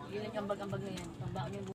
Ilan yung ambag-ambag na yan? Pambaan yung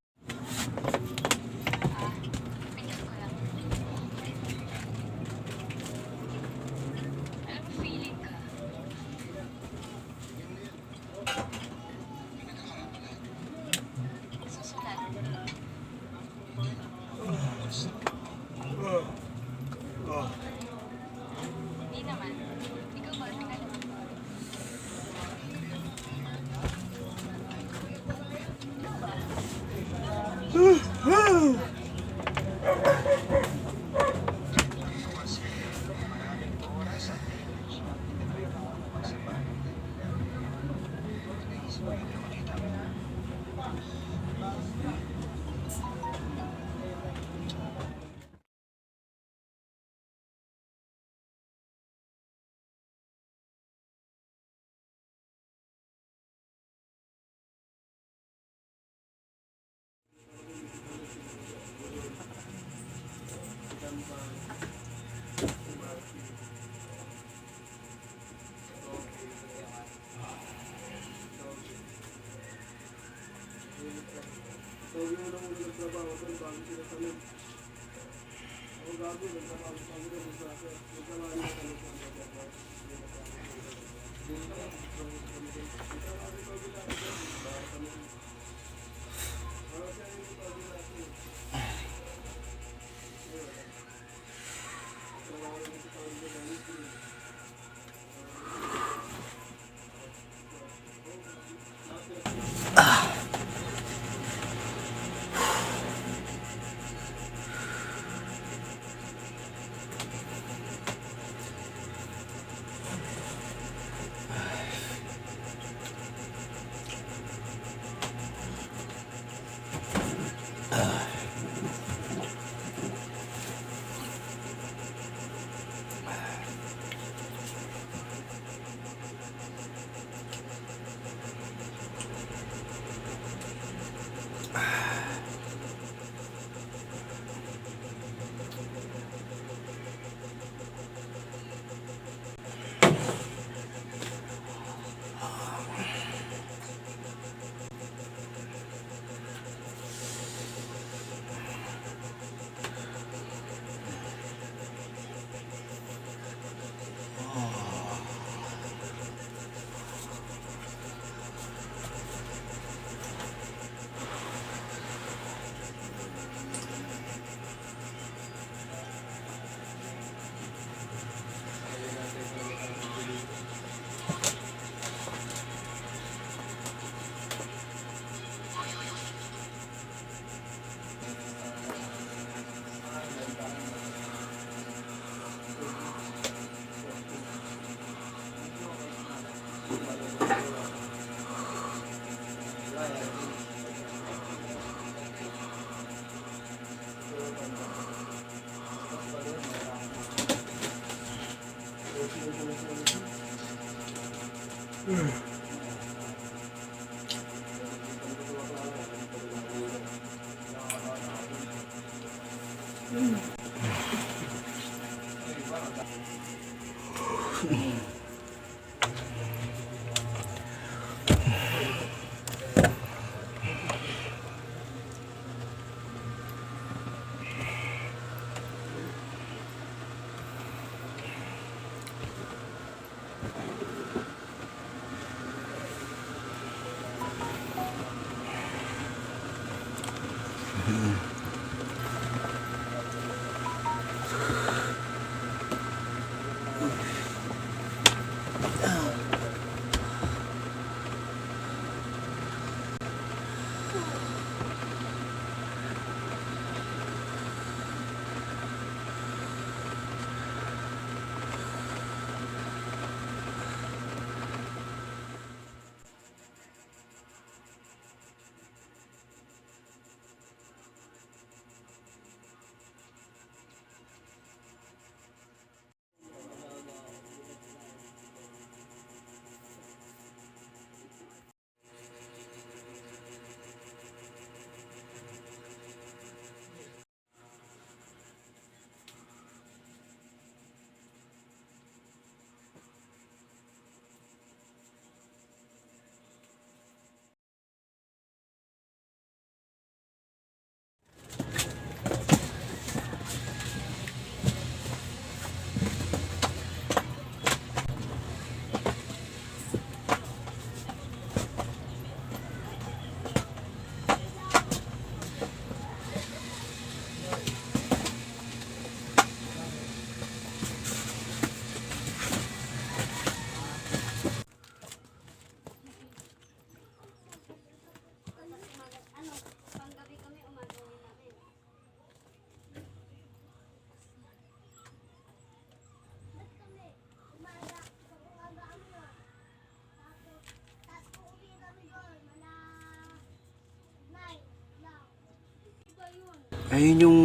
Ayun yung...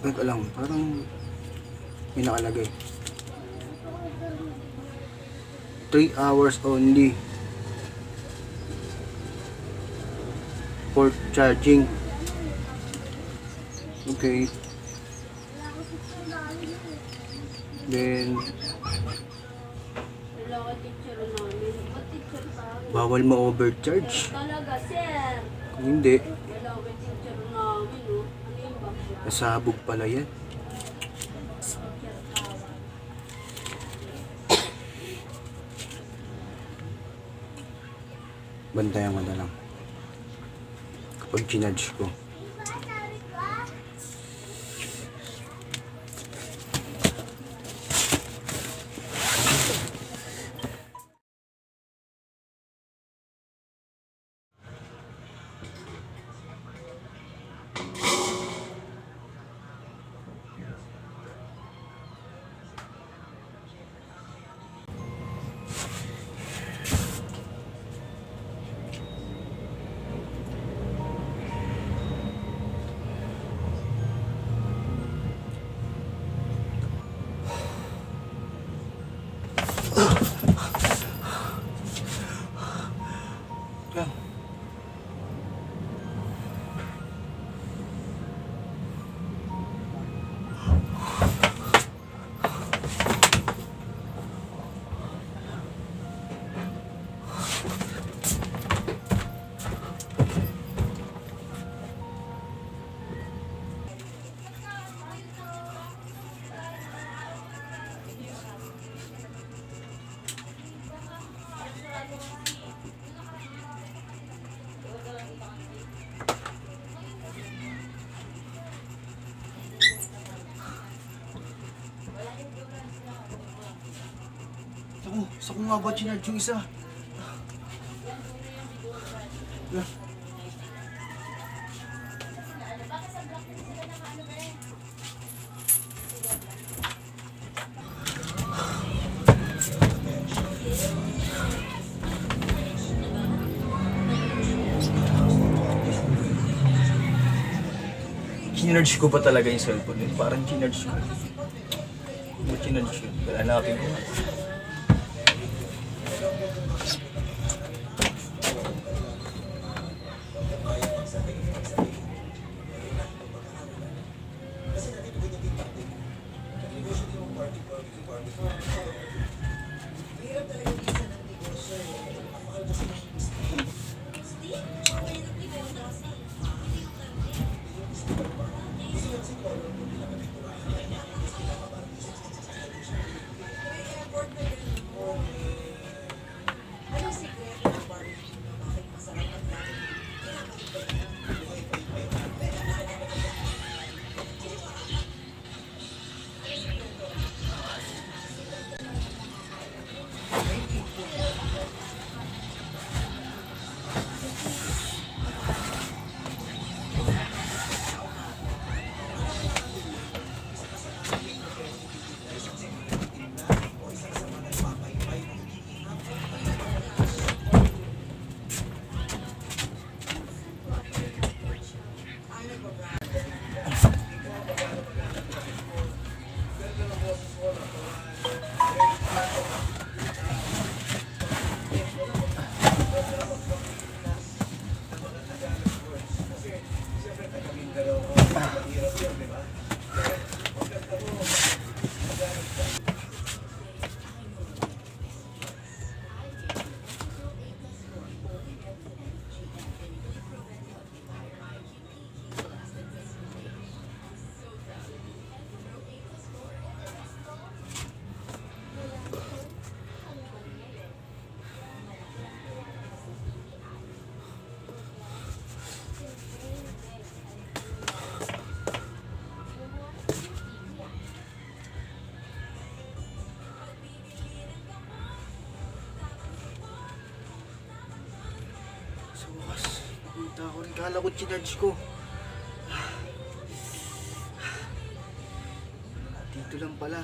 Teka lang, parang may nakalagay. 3 hours only for charging. Okay. Then, bawal ma-overcharge. Talaga, sir. Kung hindi, Wala ko teacher namin, oh. Ano yung bakit? nasabog pala yan. Bantayan ko na lang kapag ginudge ko. Yan. Sa kung nga ba ginudge yung isa? Yeah. Chinarge ko pa talaga yung cellphone yun. Parang chinarge ko. Chinarge yun. Hanapin ko. Kala ko chinarge ko. Dito lang pala.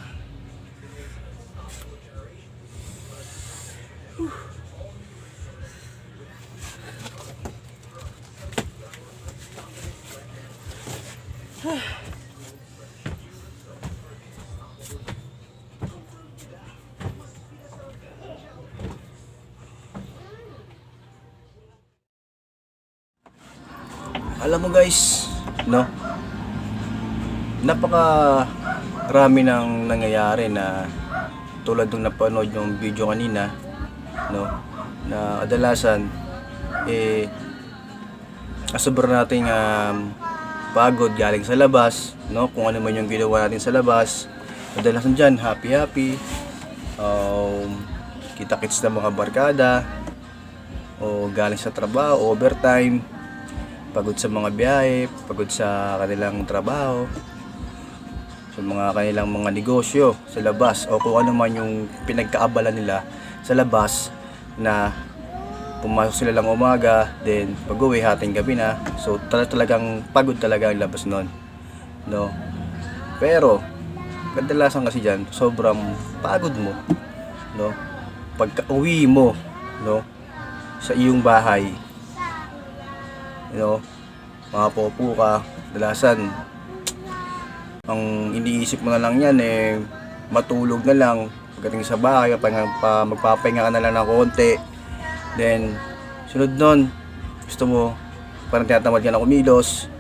Alam mo guys, no? Napaka rami nang nangyayari na tulad ng napanood yung video kanina, no? Na kadalasan sobrang nating pagod galing sa labas, no? Kung ano man yung ginawa natin sa labas, kadalasan dyan happy, kita-kits na mga barkada, o galing sa trabaho, overtime, pagod sa mga biyahe, pagod sa kanilang trabaho, sa mga kanilang mga negosyo sa labas, o kung ano man yung pinagkaabala nila sa labas, na pumasok sila lang umaga, then pag-uwi hating gabi na. So talagang pagod talaga ang labas nun, no? Pero kadalasan kasi dyan, sobrang pagod mo, no? Pagka-uwi mo, no, sa iyong bahay, mapopo ka, dalasan ang iniisip mo na lang yan matulog na lang pagdating sa bahay, magpapahinga ka na lang ng konti, then sunod nun gusto mo parang tinatamad ka na kumilos,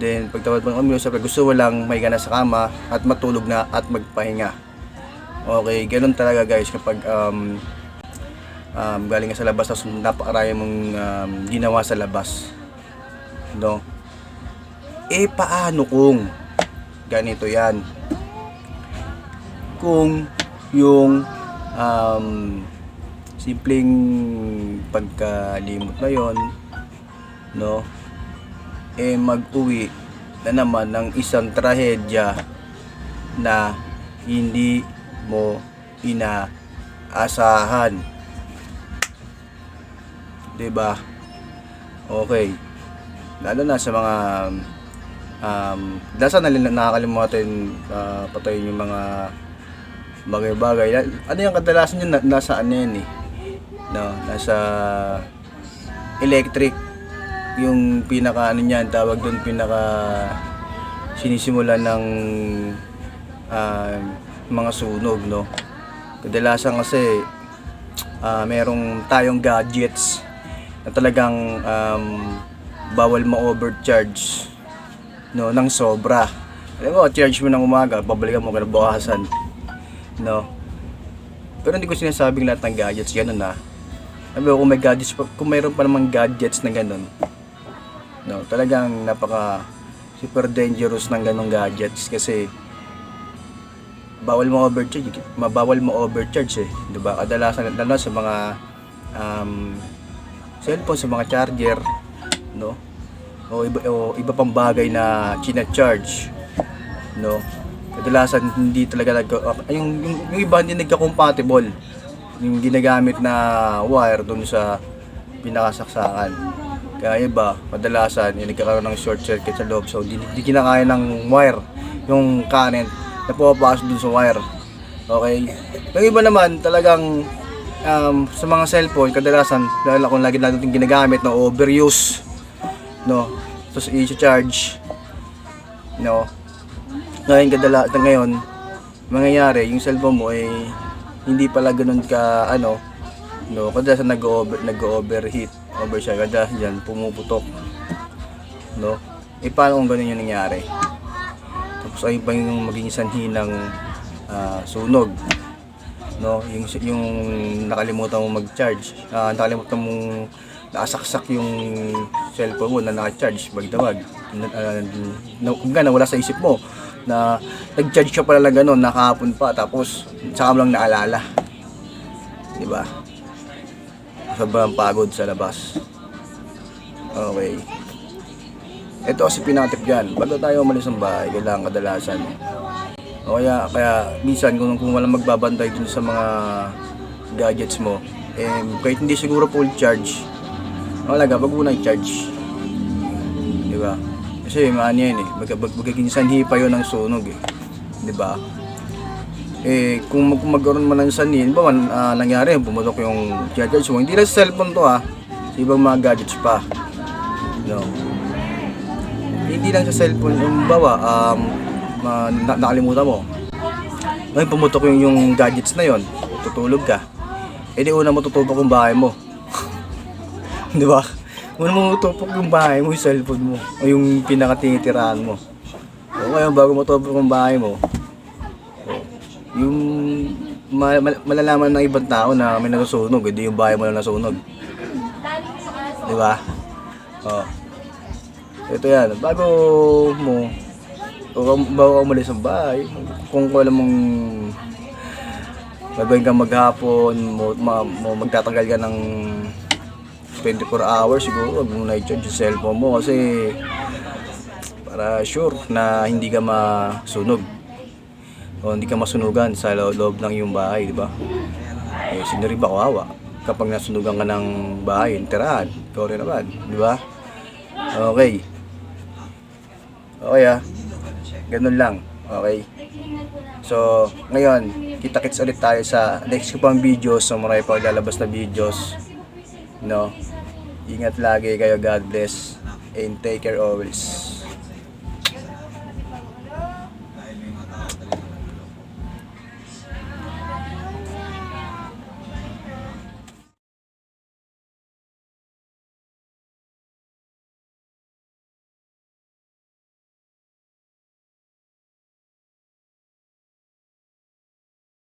then pagtamad mo ng kumilos, gusto mo lang may gana sa kama at matulog na at magpahinga. Okay, ganun talaga guys kapag galing ka sa labas tapos napakarami mong ginawa sa labas, no? Paano kung ganito yan? Kung yung simpleng pagkalimot na yon, no, mag-uwi na naman ng isang trahedya na hindi mo inaasahan, 'di ba? Okay, lalo na sa mga dasa na nakakalimutan patayin yung mga bagay-bagay. Ano yung kadalasan yun, nasa ano yan no, nasa electric, yung pinaka ano niyan, tawag doon, pinaka sinisimulan ng mga sunog, no? Kadalasan kasi merong tayong gadgets na talagang bawal ma-overcharge, no, ng sobra. Alam mo, charge mo ng umaga, babalikan mo kinabukasan, no? Pero hindi ko sinasabing lahat ng gadgets ganun na. Sabi ko, kung may gadgets, kung mayroon pa namang gadgets na ganun, no, talagang napaka super dangerous ng ganung gadgets kasi bawal mo overcharge, eh, 'di ba? Kadalasan lalo sa mga cellphone, sa mga charger, no? O iba pang bagay na china-charge, no? Kadalasan hindi talaga yung iba hindi nagka-compatible yung ginagamit na wire doon sa pinakasaksakan. Kaya iba, kadalasan yung nagkakaroon ng short circuit sa loob, so hindi kinakaya ng wire yung current na pumapasok dun sa wire. Okay? Yung iba naman talagang sa mga cellphone, kadalasan lalo kung lagi natin ginagamit na overuse, no, so i-charge, no. Ngayon mangyayari yung cellphone mo ay hindi pala ganoon ka no, kadalasan nag-overheat, overcharge, kadalasan dyan pumuputok, no. Paano kung ganun yung nangyari? Tapos ayun pa yung maging sanhi ng sunog, no, yung nakalimutan mo mag-charge, nakalimutan mo nakasaksak yung cellphone mo na naka-charge, magdamag, wala sa isip mo na nag-charge ka pala lang gano'n, nakahapon pa, tapos saka mo lang naalala, di ba? Sobrang pagod sa labas. Okay, ito kasi pinatip dyan, bago tayo umalis ng bahay, kailangan kadalasan, o kaya minsan kung walang magbabantay dun sa mga gadgets mo, kahit hindi siguro full charge, malaga wag mo na i-charge, di ba? Kasi maano yan eh, magiging sanhi pa yun ng sunog eh, di ba? Kung magkaroon man ng sanhi, ba man nangyari, pumutok yung gadgets mo, hindi lang sa cellphone to sa ibang mga gadgets pa, no? Hindi lang sa cellphone, yung bawa nakalimutan mo, ngayon pumutok yung gadgets na yon, tutulog ka, di una mo tutupok yung bahay mo. Di ba? Una mo tutupok yung bahay mo, yung cellphone mo, o yung pinakatinitirahan mo. O ngayon, bago mo tutupok yung bahay mo, yung malalaman ng ibang tao na may nasusunog, hindi yung bahay mo na nasunog. Di ba? Ito yan, bago ka umalis ng bahay, kung alam mong gagawin kang maghapon, magtatagal ka ng 24 hours, siguro wag mo na i-charge yung cellphone mo kasi para sure na hindi ka masunog o hindi ka masunugan sa loob ng iyong bahay, di ba? Sino rin ba kawawa kapag nasunugan ka ng bahay, tirahan, ikaw rin naman, di ba? Okay, ganun lang. Okay, so ngayon kita-kits ulit tayo sa next ko pang videos, so marami pa lalabas na videos, no. Ingat lagi kayo, God bless and take care always.